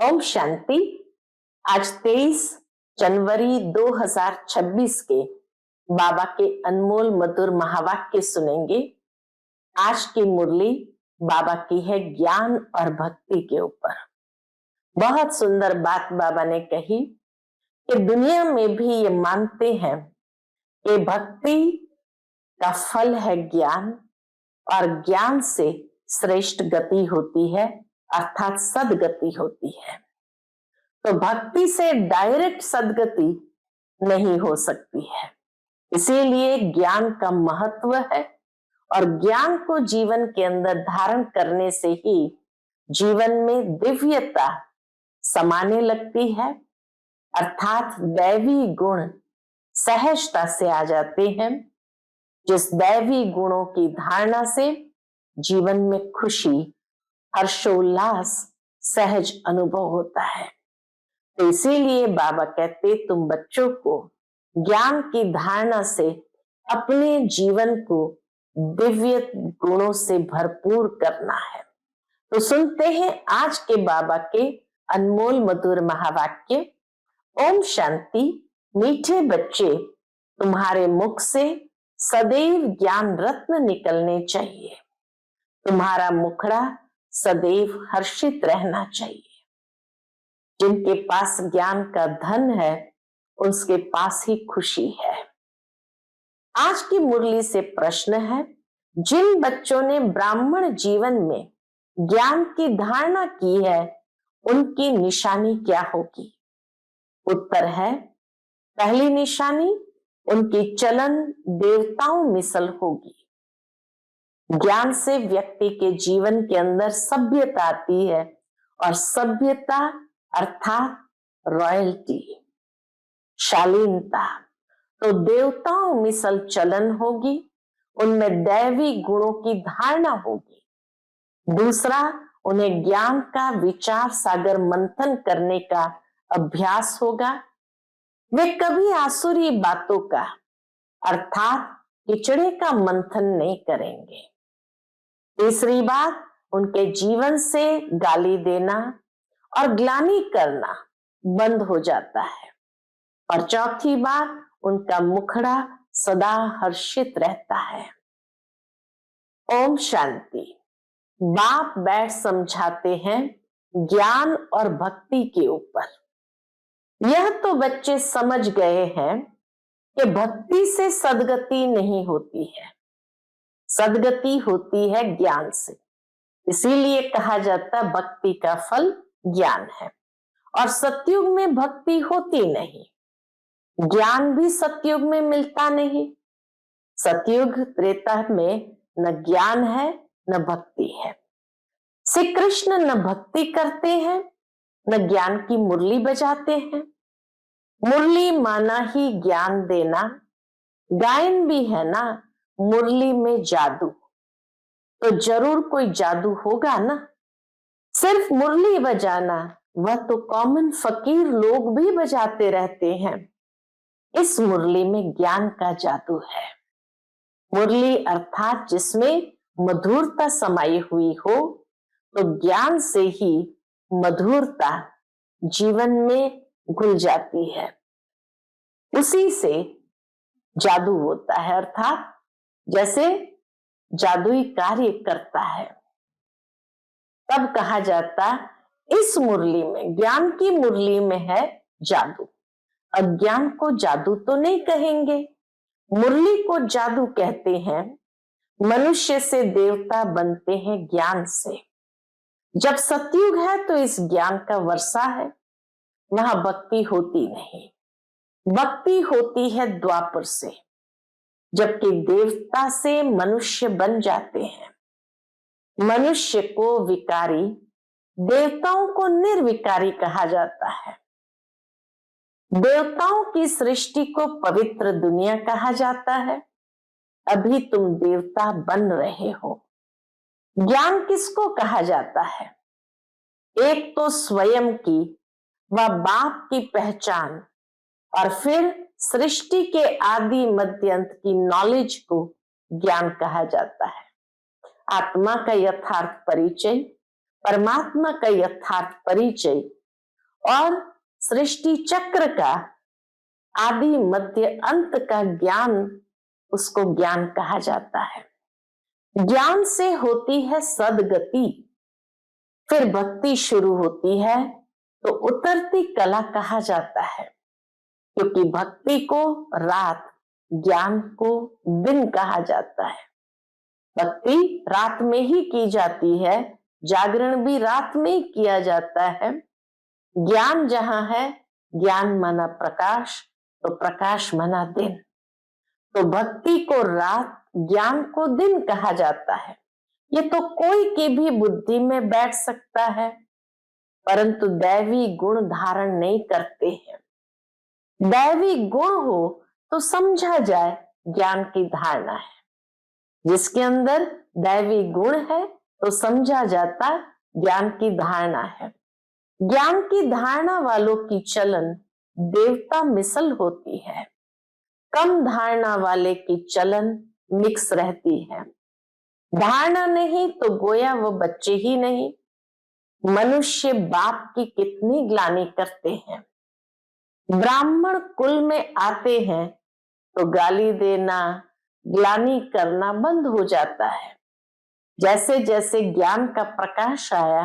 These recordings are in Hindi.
ओम शांति। आज 23 जनवरी 2026 के बाबा के अनमोल मधुर महावाक्य सुनेंगे। आज की मुरली बाबा की है ज्ञान और भक्ति के ऊपर। बहुत सुंदर बात बाबा ने कही कि दुनिया में भी ये मानते हैं कि भक्ति का फल है ज्ञान और ज्ञान से श्रेष्ठ गति होती है, अर्थात सदगति होती है। तो भक्ति से डायरेक्ट सदगति नहीं हो सकती है, इसीलिए ज्ञान का महत्व है और ज्ञान को जीवन के अंदर धारण करने से ही जीवन में दिव्यता समाने लगती है, अर्थात दैवी गुण सहजता से आ जाते हैं, जिस दैवी गुणों की धारणा से जीवन में खुशी, हर्षोल्लास सहज अनुभव होता है। तो इसीलिए बाबा कहते तुम बच्चों को ज्ञान की धारणा से अपने जीवन को दिव्य गुणों से भरपूर करना है। तो सुनते हैं आज के बाबा के अनमोल मधुर महावाक्य। ओम शांति। मीठे बच्चे, तुम्हारे मुख से सदैव ज्ञान रत्न निकलने चाहिए। तुम्हारा मुखड़ा सदैव हर्षित रहना चाहिए। जिनके पास ज्ञान का धन है उसके पास ही खुशी है। आज की मुरली से प्रश्न है, जिन बच्चों ने ब्राह्मण जीवन में ज्ञान की धारणा की है उनकी निशानी क्या होगी? उत्तर है, पहली निशानी उनकी चलन देवताओं मिसल होगी। ज्ञान से व्यक्ति के जीवन के अंदर सभ्यता आती है और सभ्यता अर्थात रॉयल्टी, शालीनता। तो देवताओं मिसल चलन होगी, उनमें दैवी गुणों की धारणा होगी। दूसरा, उन्हें ज्ञान का विचार सागर मंथन करने का अभ्यास होगा। वे कभी आसुरी बातों का अर्थात कीचड़े का मंथन नहीं करेंगे। तीसरी बात, उनके जीवन से गाली देना और ग्लानि करना बंद हो जाता है। और चौथी बात, उनका मुखड़ा सदा हर्षित रहता है। ओम शांति। बाप बैठ समझाते हैं ज्ञान और भक्ति के ऊपर। यह तो बच्चे समझ गए हैं कि भक्ति से सदगति नहीं होती है, सदगति होती है ज्ञान से। इसीलिए कहा जाता है भक्ति का फल ज्ञान है। और सतयुग में भक्ति होती नहीं, ज्ञान भी सतयुग में मिलता नहीं। सतयुग त्रेता में न ज्ञान है न भक्ति है। श्री कृष्ण न भक्ति करते हैं न ज्ञान की मुरली बजाते हैं। मुरली माना ही ज्ञान देना, गायन भी है ना मुरली में जादू, तो जरूर कोई जादू होगा ना। सिर्फ मुरली बजाना वह तो कॉमन फकीर लोग भी बजाते रहते हैं। इस मुरली में ज्ञान का जादू है। मुरली अर्थात जिसमें मधुरता समाई हुई हो, तो ज्ञान से ही मधुरता जीवन में घुल जाती है, उसी से जादू होता है, अर्थात जैसे जादुई कार्य करता है। तब कहा जाता इस मुरली में, ज्ञान की मुरली में है जादू। अज्ञान को जादू तो नहीं कहेंगे, मुरली को जादू कहते हैं। मनुष्य से देवता बनते हैं ज्ञान से। जब सतयुग है तो इस ज्ञान का वर्षा है, वहां भक्ति होती नहीं। भक्ति होती है द्वापर से, जबकि देवता से मनुष्य बन जाते हैं। मनुष्य को विकारी, देवताओं को निर्विकारी कहा जाता है। देवताओं की सृष्टि को पवित्र दुनिया कहा जाता है। अभी तुम देवता बन रहे हो। ज्ञान किसको कहा जाता है? एक तो स्वयं की व बाप की पहचान और फिर सृष्टि के आदि मध्य अंत की नॉलेज को ज्ञान कहा जाता है। आत्मा का यथार्थ परिचय, परमात्मा का यथार्थ परिचय और सृष्टि चक्र का आदि मध्य अंत का ज्ञान, उसको ज्ञान कहा जाता है। ज्ञान से होती है सदगति, फिर भक्ति शुरू होती है तो उतरती कला कहा जाता है, क्योंकि भक्ति को रात, ज्ञान को दिन कहा जाता है। भक्ति रात में ही की जाती है, जागरण भी रात में ही किया जाता है। ज्ञान जहां है, ज्ञान माना प्रकाश, तो प्रकाश माना दिन। तो भक्ति को रात, ज्ञान को दिन कहा जाता है। ये तो कोई की भी बुद्धि में बैठ सकता है, परंतु दैवी गुण धारण नहीं करते हैं। दैवी गुण हो तो समझा जाए ज्ञान की धारणा है। जिसके अंदर दैवी गुण है तो समझा जाता ज्ञान की धारणा है। ज्ञान की धारणा वालों की चलन देवता मिसल होती है, कम धारणा वाले की चलन मिक्स रहती है। धारणा नहीं तो गोया वो बच्चे ही नहीं। मनुष्य बाप की कितनी ग्लानि करते हैं। ब्राह्मण कुल में आते हैं तो गाली देना, ग्लानि करना बंद हो जाता है। जैसे जैसे ज्ञान का प्रकाश आया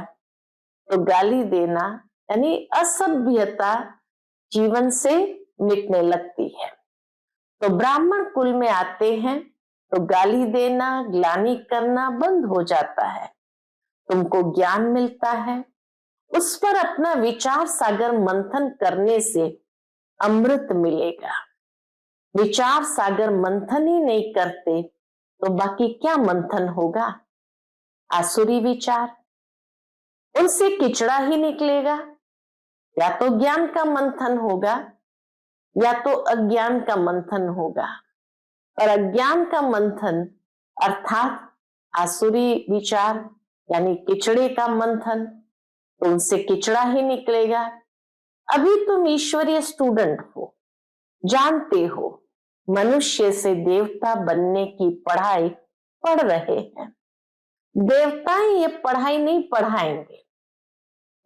तो गाली देना यानी असभ्यता जीवन से मिटने लगती है। तो ब्राह्मण कुल में आते हैं तो गाली देना, ग्लानि करना बंद हो जाता है। तुमको ज्ञान मिलता है, उस पर अपना विचार सागर मंथन करने से अमृत मिलेगा। विचार सागर मंथन ही नहीं करते तो बाकी क्या मंथन होगा? आसुरी विचार, उनसे किचड़ा ही निकलेगा। या तो ज्ञान का मंथन होगा या तो अज्ञान का मंथन होगा। और अज्ञान का मंथन अर्थात आसुरी विचार यानी किचड़े का मंथन, तो उनसे किचड़ा ही निकलेगा। अभी तुम ईश्वरीय स्टूडेंट हो, जानते हो मनुष्य से देवता बनने की पढ़ाई पढ़ रहे हैं। देवताएं ये पढ़ाई नहीं पढ़ाएंगे,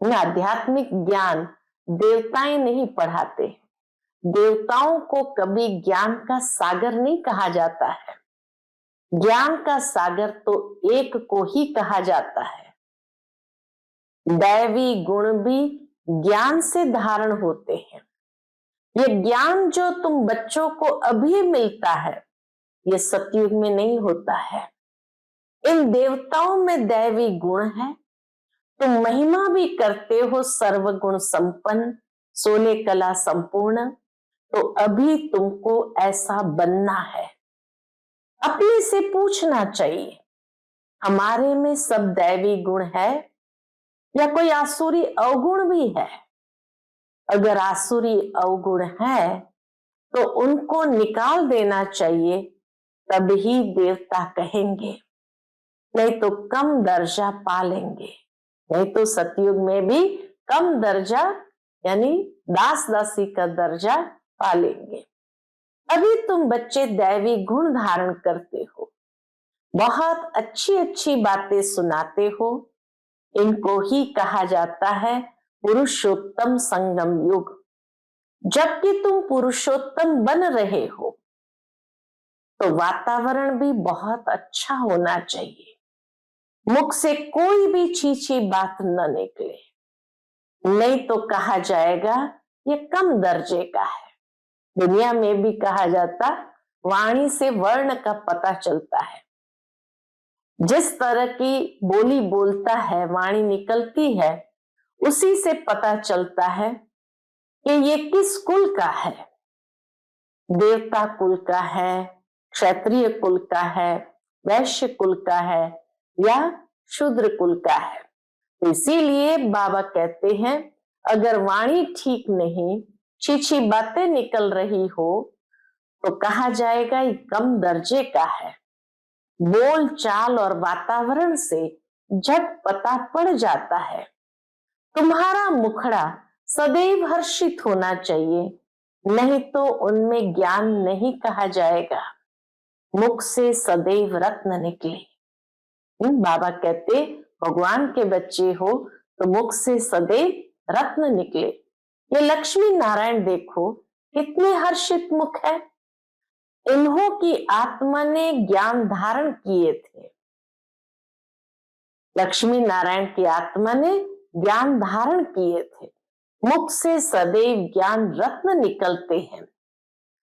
आध्यात्मिक ज्ञान देवताएं नहीं पढ़ाते। देवताओं को कभी ज्ञान का सागर नहीं कहा जाता है। ज्ञान का सागर तो एक को ही कहा जाता है। दैवी गुण भी ज्ञान से धारण होते हैं। ये ज्ञान जो तुम बच्चों को अभी मिलता है, ये सतयुग में नहीं होता है। इन देवताओं में दैवी गुण है। तुम महिमा भी करते हो सर्वगुण संपन्न, 16 कला संपूर्ण, तो अभी तुमको ऐसा बनना है। अपने से पूछना चाहिए, हमारे में सब दैवी गुण है या कोई आसुरी अवगुण भी है? अगर आसुरी अवगुण है तो उनको निकाल देना चाहिए, तब ही देवता कहेंगे, नहीं तो कम दर्जा पालेंगे। नहीं तो सतयुग में भी कम दर्जा यानी दास दासी का दर्जा पालेंगे। अभी तुम बच्चे दैवी गुण धारण करते हो, बहुत अच्छी अच्छी बातें सुनाते हो। इनको ही कहा जाता है पुरुषोत्तम संगम युग। जबकि तुम पुरुषोत्तम बन रहे हो तो वातावरण भी बहुत अच्छा होना चाहिए। मुख से कोई भी छीछी बात न निकले, नहीं तो कहा जाएगा ये कम दर्जे का है। दुनिया में भी कहा जाता वाणी से वर्ण का पता चलता है। जिस तरह की बोली बोलता है, वाणी निकलती है, उसी से पता चलता है कि ये किस कुल का है। देवता कुल का है, क्षत्रिय कुल का है, वैश्य कुल का है या शूद्र कुल का है। इसीलिए बाबा कहते हैं अगर वाणी ठीक नहीं, छीछी बातें निकल रही हो तो कहा जाएगा ये कम दर्जे का है। बोल चाल और वातावरण से झट पता पड़ जाता है। तुम्हारा मुखड़ा सदैव हर्षित होना चाहिए, नहीं तो उनमें ज्ञान नहीं कहा जाएगा। मुख से सदैव रत्न निकले। बाबा कहते भगवान के बच्चे हो तो मुख से सदैव रत्न निकले। ये लक्ष्मी नारायण देखो कितने हर्षित मुख है। इन्हों की आत्मा ने ज्ञान धारण किए थे। लक्ष्मी नारायण की आत्मा ने ज्ञान धारण किए थे। मुख से सदैव ज्ञान रत्न निकलते हैं।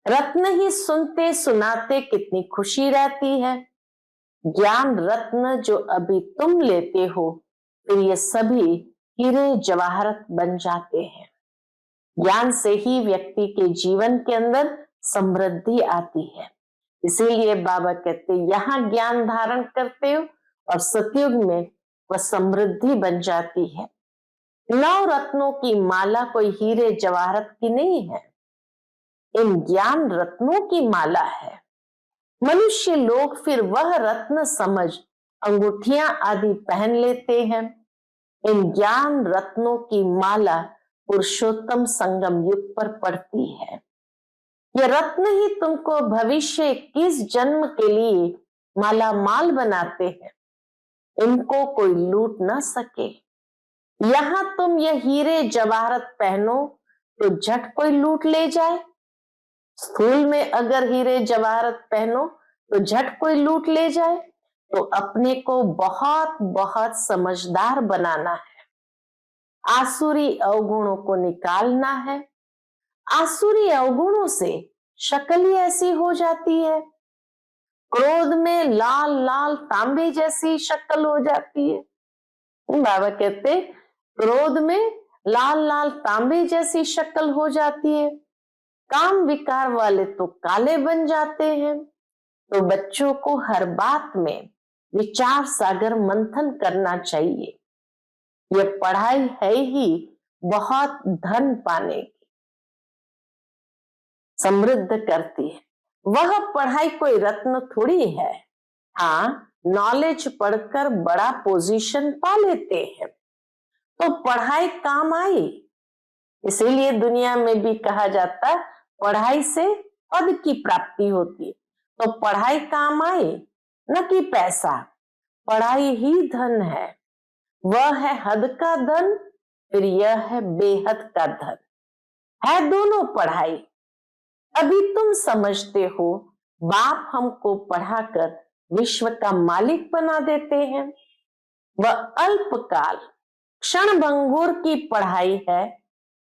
रत्न ही सुनते सुनाते कितनी खुशी रहती है। ज्ञान रत्न जो अभी तुम लेते हो, फिर ये सभी हीरे जवाहरत बन जाते हैं। ज्ञान से ही व्यक्ति के जीवन के अंदर समृद्धि आती है। इसीलिए बाबा कहते यहाँ ज्ञान धारण करते हो और सतयुग में वह समृद्धि बन जाती है। 9 रत्नों की माला कोई हीरे जवाहरत की नहीं है, इन ज्ञान रत्नों की माला है। मनुष्य लोग फिर वह रत्न समझ अंगूठियां आदि पहन लेते हैं। इन ज्ञान रत्नों की माला पुरुषोत्तम संगम युग पर पड़ती है। ये रत्न ही तुमको भविष्य 21 जन्म के लिए माला माल बनाते हैं। इनको कोई लूट न सके। यहां तुम ये हीरे जवाहरत पहनो तो झट कोई लूट ले जाए। स्थूल में अगर हीरे जवाहरत पहनो तो झट कोई लूट ले जाए, तो अपने को बहुत बहुत समझदार बनाना है। आसुरी अवगुणों को निकालना है। आसुरी अवगुणों से शक्ल ही ऐसी हो जाती है। क्रोध में लाल लाल तांबे जैसी शक्ल हो जाती है। बाबा कहते क्रोध में लाल लाल तांबे जैसी शक्ल हो जाती है। काम विकार वाले तो काले बन जाते हैं। तो बच्चों को हर बात में विचार सागर मंथन करना चाहिए। यह पढ़ाई है ही बहुत धन पाने की, समृद्ध करती है। वह पढ़ाई कोई रत्न थोड़ी है। हाँ, नॉलेज पढ़कर बड़ा पोजीशन पा लेते हैं, तो पढ़ाई काम आई। इसीलिए दुनिया में भी कहा जाता है पढ़ाई से पद की प्राप्ति होती है। तो पढ़ाई काम आए, न कि पैसा। पढ़ाई ही धन है। वह है हद का धन, फिर यह है बेहद का धन। है दोनों पढ़ाई। अभी तुम समझते हो बाप हमको पढ़ाकर विश्व का मालिक बना देते हैं। वह अल्पकाल क्षण भंगुर की पढ़ाई है,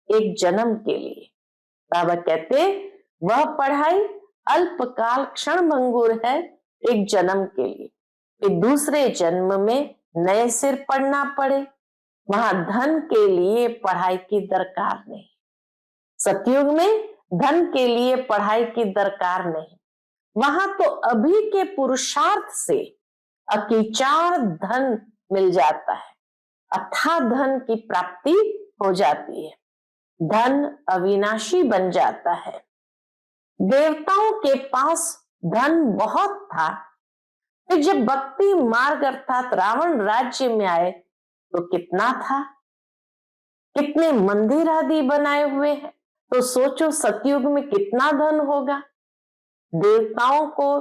एक जन्म के लिए। बाबा कहते वह पढ़ाई अल्पकाल क्षण भंगुर है, एक जन्म के लिए। फिर दूसरे जन्म में नए सिर पढ़ना पड़े। वहां धन के लिए पढ़ाई की दरकार नहीं। सतयुग में धन के लिए पढ़ाई की दरकार नहीं। वहां तो अभी के पुरुषार्थ से अकिचार धन मिल जाता है। अथाह धन की प्राप्ति हो जाती है। धन अविनाशी बन जाता है। देवताओं के पास धन बहुत था, फिर जब भक्ति मार्ग अर्थात रावण राज्य में आए तो कितना था। कितने मंदिर आदि बनाए हुए हैं। तो सोचो सतयुग में कितना धन होगा। देवताओं को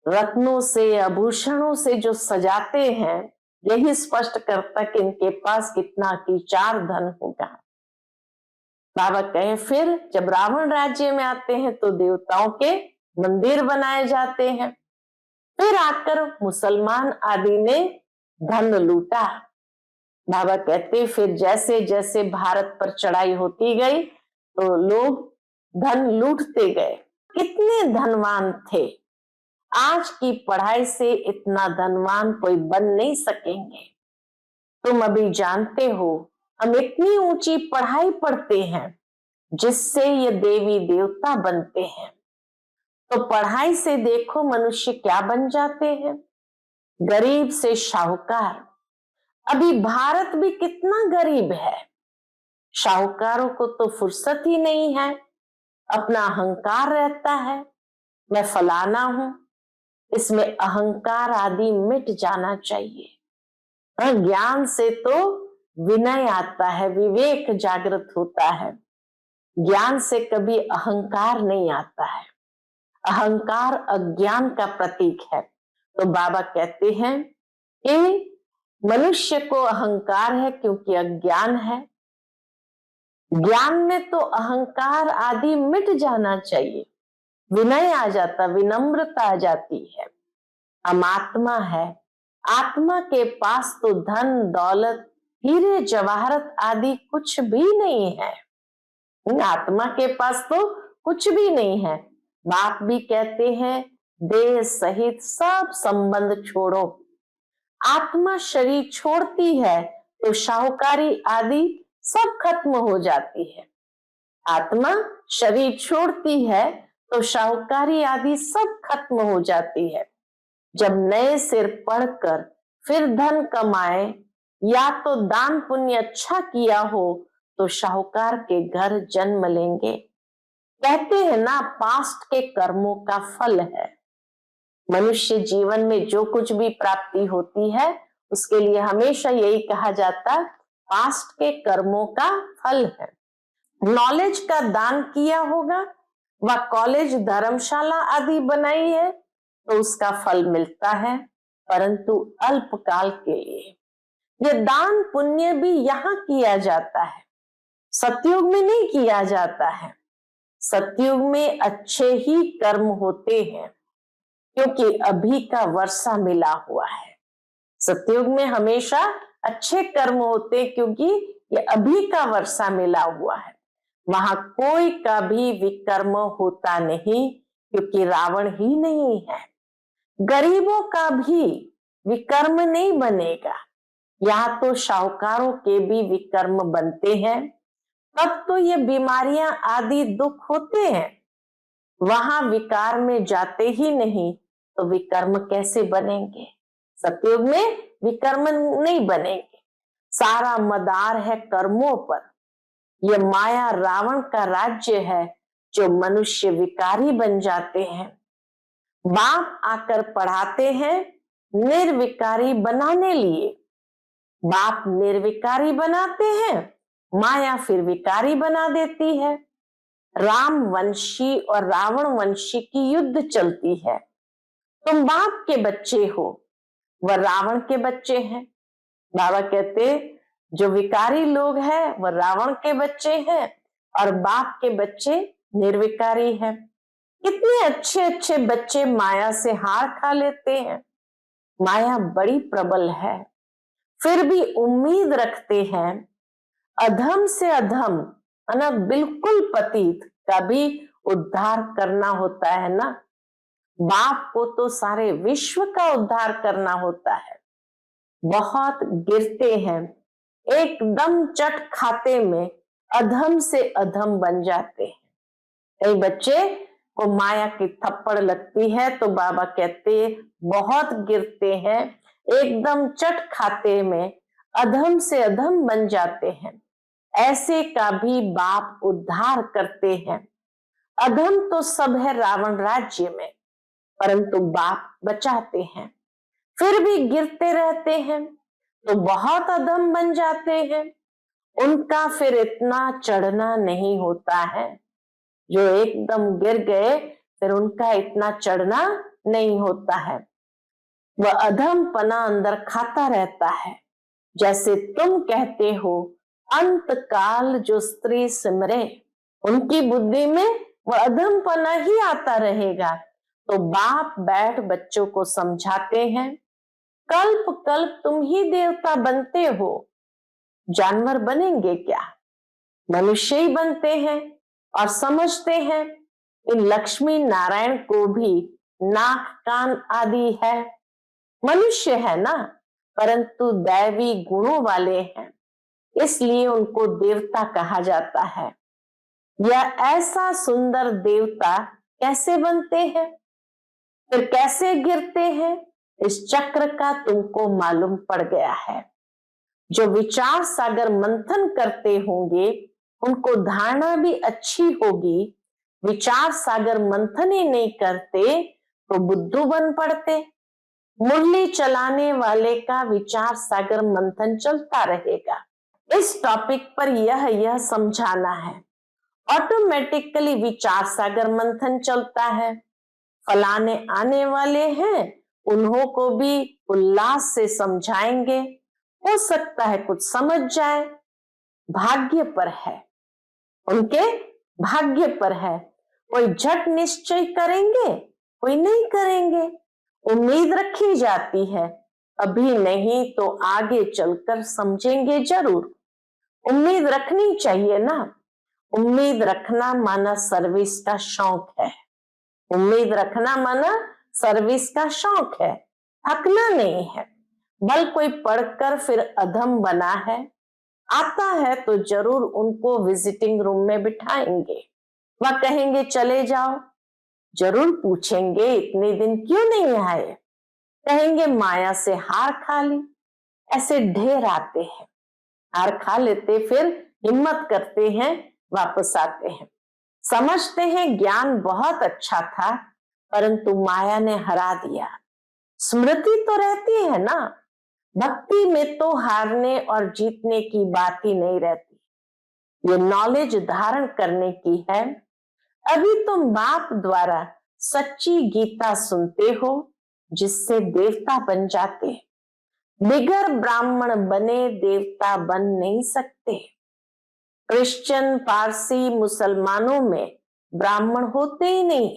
रत्नों से आभूषणों से जो सजाते हैं, यही स्पष्ट करता कि इनके पास कितना अकिचार धन होगा। बाबा कहे फिर जब रावण राज्य में आते हैं तो देवताओं के मंदिर बनाए जाते हैं। फिर आकर मुसलमान आदि ने धन लूटा। बाबा कहते फिर जैसे जैसे भारत पर चढ़ाई होती गई तो लोग धन लूटते गए। कितने धनवान थे। आज की पढ़ाई से इतना धनवान कोई बन नहीं सकेंगे। तुम अभी जानते हो हम इतनी ऊंची पढ़ाई पढ़ते हैं जिससे ये देवी देवता बनते हैं। तो पढ़ाई से देखो मनुष्य क्या बन जाते हैं। गरीब से शाहूकार। अभी भारत भी कितना गरीब है। शाहूकारों को तो फुर्सत ही नहीं है। अपना अहंकार रहता है, मैं फलाना हूं। इसमें अहंकार आदि मिट जाना चाहिए। ज्ञान से तो विनय आता है, विवेक जागृत होता है। ज्ञान से कभी अहंकार नहीं आता है। अहंकार अज्ञान का प्रतीक है। तो बाबा कहते हैं कि मनुष्य को अहंकार है क्योंकि अज्ञान है। ज्ञान में तो अहंकार आदि मिट जाना चाहिए, विनय आ जाता, विनम्रता आ जाती है। हम आत्मा है, आत्मा के पास तो धन दौलत हीरे जवाहरत आदि कुछ भी नहीं है। आत्मा के पास तो कुछ भी नहीं है। बाप भी कहते हैं देह सहित सब संबंध छोड़ो। आत्मा शरीर छोड़ती है तो शाहूकारी आदि सब खत्म हो जाती है। आत्मा शरीर छोड़ती है तो शाहूकारी आदि सब खत्म हो जाती है। जब नए सिर पढ़कर फिर धन कमाए या तो दान पुण्य अच्छा किया हो तो शाहूकार के घर जन्म लेंगे। कहते हैं ना, पास्ट के कर्मों का फल है। मनुष्य जीवन में जो कुछ भी प्राप्ति होती है उसके लिए हमेशा यही कहा जाता, पास्ट के कर्मों का फल है। नॉलेज का दान किया होगा व कॉलेज धर्मशाला आदि बनाई है तो उसका फल मिलता है, परंतु अल्पकाल के लिए। ये दान पुण्य भी यहाँ किया जाता है, सतयुग में नहीं किया जाता है। सतयुग में अच्छे ही कर्म होते हैं क्योंकि अभी का वर्षा मिला हुआ है। सतयुग में हमेशा अच्छे कर्म होते क्योंकि ये अभी का वर्षा मिला हुआ है। वहां कोई का भी विकर्म होता नहीं क्योंकि रावण ही नहीं है। गरीबों का भी विकर्म नहीं बनेगा। यहाँ तो शाहूकारों के भी विकर्म बनते हैं, तब तो ये बीमारियां आदि दुख होते हैं। वहां विकार में जाते ही नहीं तो विकर्म कैसे बनेंगे? सतयुग में विकर्म नहीं बनेंगे। सारा मदार है कर्मों पर। यह माया रावण का राज्य है जो मनुष्य विकारी बन जाते हैं। बाप आकर पढ़ाते हैं निर्विकारी बनाने लिए। बाप निर्विकारी बनाते हैं, माया फिर विकारी बना देती है। राम वंशी और रावण वंशी की युद्ध चलती है। तुम बाप के बच्चे हो, वह रावण के बच्चे हैं। बाबा कहते जो विकारी लोग हैं वह रावण के बच्चे हैं और बाप के बच्चे निर्विकारी हैं। कितने अच्छे अच्छे बच्चे माया से हार खा लेते हैं। माया बड़ी प्रबल है, फिर भी उम्मीद रखते हैं। अधम से अधम ना, बिल्कुल पतित का भी उद्धार करना होता है ना। बाप को तो सारे विश्व का उद्धार करना होता है। बहुत गिरते हैं, एकदम चट खाते में अधम से अधम बन जाते हैं। कई बच्चे को माया की थप्पड़ लगती है तो बाबा कहते बहुत गिरते हैं, एकदम चट खाते में अधम से अधम बन जाते हैं। ऐसे का भी बाप उद्धार करते हैं। अधम तो सब है रावण राज्य में, परंतु बाप बचाते हैं। फिर भी गिरते रहते हैं तो बहुत अधम बन जाते हैं। उनका फिर इतना चढ़ना नहीं होता है। जो एकदम गिर गए फिर उनका इतना चढ़ना नहीं होता है। वह अधम पना अंदर खाता रहता है। जैसे तुम कहते हो अंत काल जो स्त्री सिमरे, उनकी बुद्धि में वह अधम पना ही आता रहेगा। तो बाप बैठ बच्चों को समझाते हैं, कल्प कल्प तुम ही देवता बनते हो, जानवर बनेंगे क्या? मनुष्य ही बनते हैं और समझते हैं इन लक्ष्मी नारायण को भी नाक कान आदि है। मनुष्य है ना, परंतु दैवी गुणों वाले हैं, इसलिए उनको देवता कहा जाता है। यह ऐसा सुंदर देवता कैसे बनते हैं, फिर कैसे गिरते हैं, इस चक्र का तुमको मालूम पड़ गया है। जो विचार सागर मंथन करते होंगे उनको धारणा भी अच्छी होगी। विचार सागर मंथन ही नहीं करते तो बुद्धू बन पड़ते। मुरली चलाने वाले का विचार सागर मंथन चलता रहेगा। इस टॉपिक पर यह समझाना है। ऑटोमेटिकली विचार सागर मंथन चलता है। फलाने आने वाले हैं, उन्हों को भी उल्लास से समझाएंगे, हो सकता है कुछ समझ जाए, भाग्य पर है। उनके भाग्य पर है। कोई झट निश्चय करेंगे, कोई नहीं करेंगे। उम्मीद रखी जाती है, अभी नहीं तो आगे चलकर समझेंगे जरूर। उम्मीद रखनी चाहिए ना। उम्मीद रखना माना सर्विस का शौक है। उम्मीद रखना माना सर्विस का शौक है, थकना नहीं है। बल कोई पढ़कर फिर अधम बना है, आता है तो जरूर उनको विजिटिंग रूम में बिठाएंगे। वह कहेंगे चले जाओ, जरूर पूछेंगे इतने दिन क्यों नहीं आए। कहेंगे माया से हार खा ली। ऐसे ढेर आते हैं, हार खा लेते, फिर हिम्मत करते हैं, वापस आते हैं। समझते हैं ज्ञान बहुत अच्छा था, परंतु माया ने हरा दिया। स्मृति तो रहती है ना। भक्ति में तो हारने और जीतने की बात ही नहीं रहती। ये नॉलेज धारण करने की है। अभी तुम बाप द्वारा सच्ची गीता सुनते हो, जिससे देवता बन जाते। बिगर ब्राह्मण बने देवता बन नहीं सकते। क्रिश्चियन, पारसी, मुसलमानों में ब्राह्मण होते ही नहीं।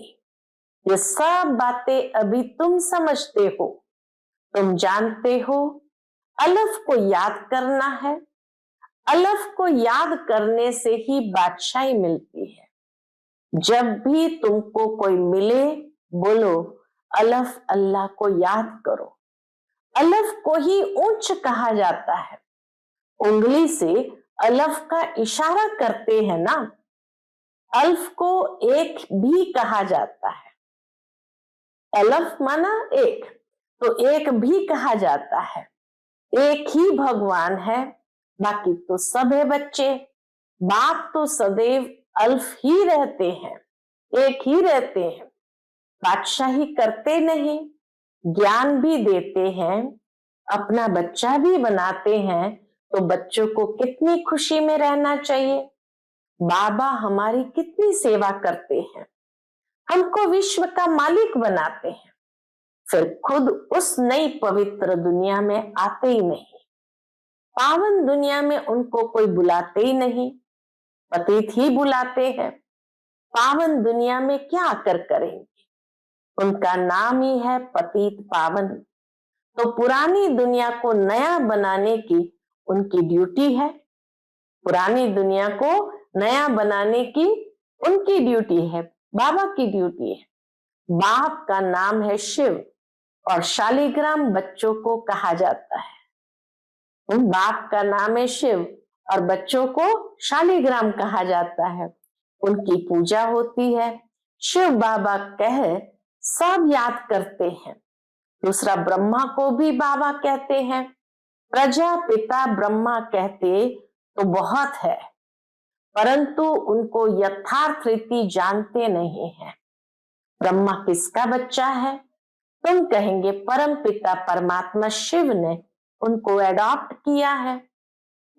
ये सब बातें अभी तुम समझते हो। तुम जानते हो अलफ को याद करना है। अलफ को याद करने से ही बादशाही मिलती है। जब भी तुमको कोई मिले, बोलो अलफ अल्लाह को याद करो। अलफ को ही ऊंच कहा जाता है। उंगली से अलफ का इशारा करते हैं ना। अल्फ को एक भी कहा जाता है। अलफ माना एक, तो एक भी कहा जाता है। एक ही भगवान है, बाकी तो सब है बच्चे। बाप तो सदैव अल्फ ही रहते हैं, एक ही रहते हैं। बादशाही करते नहीं, ज्ञान भी देते हैं, अपना बच्चा भी बनाते हैं। तो बच्चों को कितनी खुशी में रहना चाहिए। बाबा हमारी कितनी सेवा करते हैं, हमको विश्व का मालिक बनाते हैं, फिर खुद उस नई पवित्र दुनिया में आते ही नहीं। पावन दुनिया में उनको कोई बुलाते ही नहीं, पतित ही बुलाते हैं। पावन दुनिया में क्या आकर करेंगे। उनका नाम ही है पतित पावन। तो पुरानी दुनिया को नया बनाने की उनकी ड्यूटी है। पुरानी दुनिया को नया बनाने की उनकी ड्यूटी है, बाबा की ड्यूटी है। बाप का नाम है शिव और शालिग्राम बच्चों को कहा जाता है। बाप का नाम है शिव और बच्चों को शालिग्राम कहा जाता है। उनकी पूजा होती है। शिव बाबा कह सब याद करते हैं। दूसरा ब्रह्मा को भी बाबा कहते हैं। प्रजापिता ब्रह्मा कहते तो बहुत है, परंतु उनको यथार्थ रीति जानते नहीं है। ब्रह्मा किसका बच्चा है। तुम कहेंगे परम पिता परमात्मा शिव ने उनको एडॉप्ट किया है।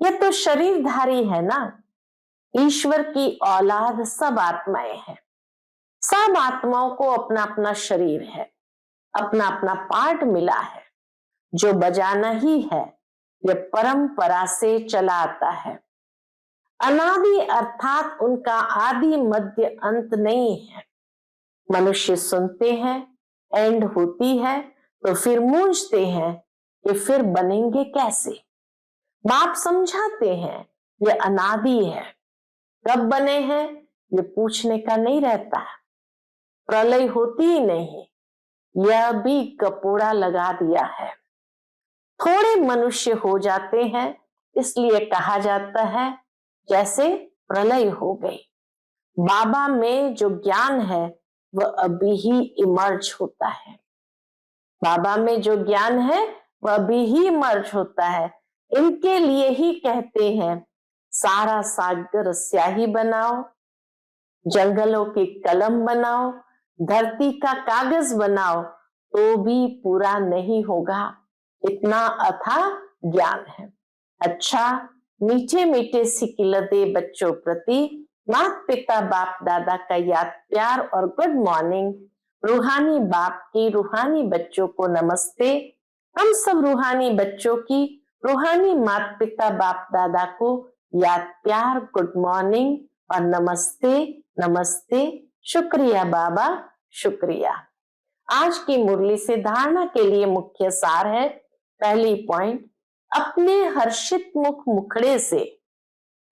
यह तो शरीरधारी है ना। ईश्वर की औलाद सब आत्माएं हैं। सब आत्माओं को अपना अपना शरीर है, अपना अपना पार्ट मिला है, जो बजाना ही है। यह परंपरा से चला आता है। अनादि अर्थात उनका आदि मध्य अंत नहीं है। मनुष्य सुनते हैं, एंड होती है तो फिर मूंझते हैं कि फिर बनेंगे कैसे। बाप समझाते हैं ये अनादि है, कब बने हैं ये पूछने का नहीं रहता। प्रलय होती ही नहीं, यह भी कपोड़ा लगा दिया है। थोड़े मनुष्य हो जाते हैं, इसलिए कहा जाता है जैसे प्रलय हो गई। बाबा में जो ज्ञान है वह अभी ही इमर्ज होता है। बाबा में जो ज्ञान है वह अभी ही इमर्ज होता है। इनके लिए ही कहते हैं सारा सागर स्याही बनाओ, जंगलों की कलम बनाओ, धरती का कागज बनाओ, तो भी पूरा नहीं होगा। इतना अथाह ज्ञान है। अच्छा, मीठे मीठे सिकिलते बच्चों प्रति माता पिता बाप दादा का याद प्यार और गुड मॉर्निंग। रूहानी बाप की रूहानी बच्चों को नमस्ते। हम सब रूहानी बच्चों की रूहानी माता पिता बाप दादा को याद प्यार गुड मॉर्निंग और नमस्ते नमस्ते, शुक्रिया बाबा, शुक्रिया। आज की मुरली से धारणा के लिए मुख्य सार है, पहली पॉइंट, अपने हर्षित मुख मुखड़े से,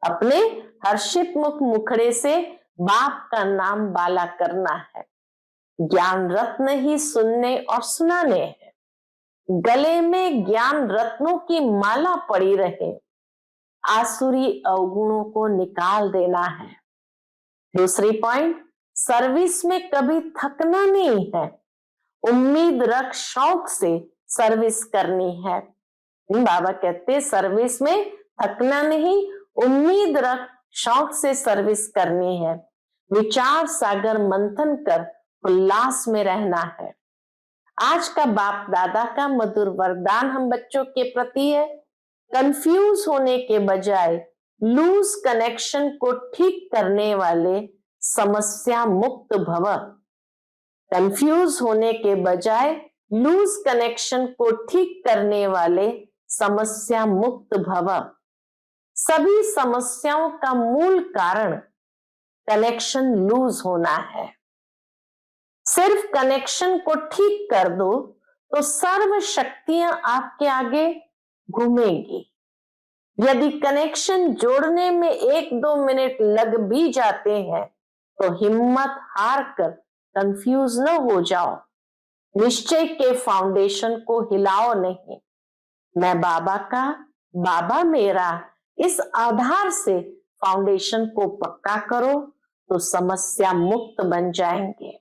अपने हर्षित मुख मुखड़े से बाप का नाम बाला करना है। ज्ञान रत्न ही सुनने और सुनाने हैं। गले में ज्ञान रत्नों की माला पड़ी रहे, आसुरी अवगुणों को निकाल देना है। दूसरी पॉइंट, सर्विस में कभी थकना नहीं है, उम्मीद रख शौक से सर्विस करनी है। बाबा कहते सर्विस में थकना नहीं, उम्मीद रख शौक से सर्विस करनी है। विचार सागर मंथन कर उल्लास में रहना है। आज का बाप दादा का मधुर वरदान हम बच्चों के प्रति है, कंफ्यूज होने के बजाय लूज कनेक्शन को ठीक करने वाले समस्या मुक्त भव। कंफ्यूज होने के बजाय लूज कनेक्शन को ठीक करने वाले समस्या मुक्त भव। सभी समस्याओं का मूल कारण कनेक्शन लूज होना है। सिर्फ कनेक्शन को ठीक कर दो तो सर्व शक्तियां आपके आगे घूमेंगी। यदि कनेक्शन जोड़ने में 1-2 मिनट लग भी जाते हैं तो हिम्मत हार कर कंफ्यूज न हो जाओ। निश्चय के फाउंडेशन को हिलाओ नहीं। मैं बाबा का, बाबा मेरा, इस आधार से फाउंडेशन को पक्का करो तो समस्या मुक्त बन जाएंगे।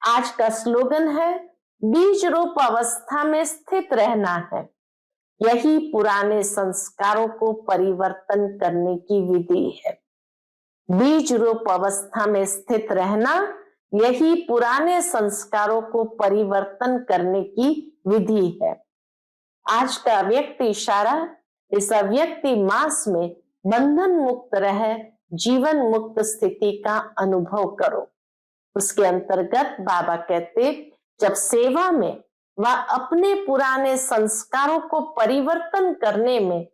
आज का स्लोगन है, बीज रूप अवस्था में स्थित रहना है। यही पुराने संस्कारों को परिवर्तन करने की विधि है। बीज रूप अवस्था में स्थित रहना, यही पुराने संस्कारों को परिवर्तन करने की विधि है। आज का अव्यक्त इशारा, इस अव्यक्ति मास में बंधन मुक्त रह जीवन मुक्त स्थिति का अनुभव करो। उसके अंतर्गत बाबा कहते, जब सेवा में व अपने पुराने संस्कारों को परिवर्तन करने में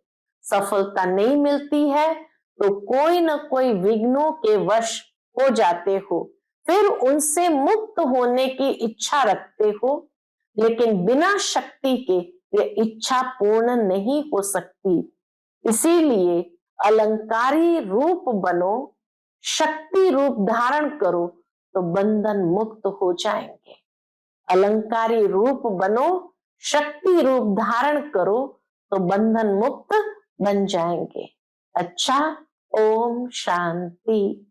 सफलता नहीं मिलती है तो कोई न कोई विघ्नों के वश हो जाते हो, फिर उनसे मुक्त होने की इच्छा रखते हो, लेकिन बिना शक्ति के ये इच्छा पूर्ण नहीं हो सकती। इसीलिए अलंकारी रूप बनो, शक्ति रूप धारण करो तो बंधन मुक्त हो जाएंगे। अलंकारी रूप बनो, शक्ति रूप धारण करो तो बंधन मुक्त बन जाएंगे। अच्छा, ओम शांति।